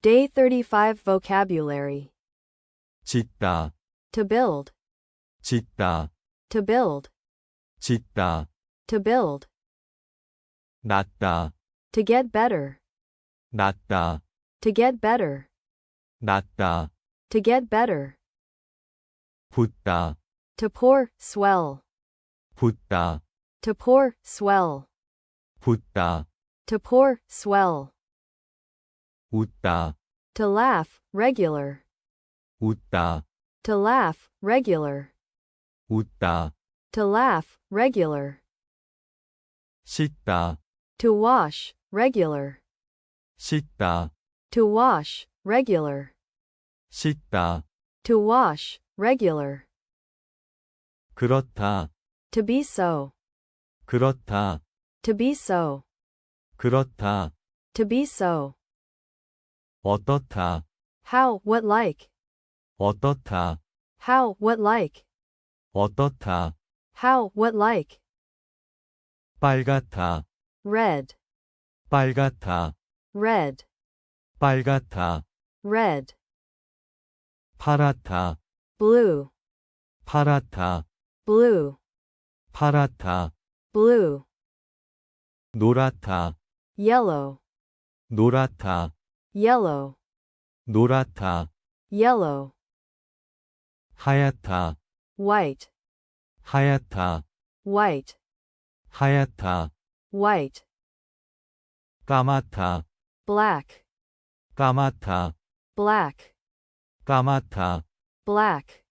Day 35 Vocabulary. jitda, To build. jitda, To build. jitda, To build. natda, To get better. natda, To get better. natda, To get better. butda, To pour, swell. butda, To pour, swell. butda, To pour, swell. utda, To laugh, regular. utda, To laugh, regular. utda, To laugh, regular. 씻다, To wash, regular. 씻다, To wash, regular. 씻다, To wash, regular. 그렇다, To be so. 그렇다, To be so. 그렇다, To be so. 어떻다, How, what like. 어떻다, How, what like. 어떻다, How, what like. 빨갛다, Red, 빨갛다, red, 빨갛다, red. 파랗다, Blue, 파랗다, blue, 파랗다, blue. 노랗다, Yellow, 노랗다, yellow, 노랗다, yellow. 하얗다, White, 하얗다, white, 하얗다, white. 까맣다, Black, 까맣다, black, 까맣다, black.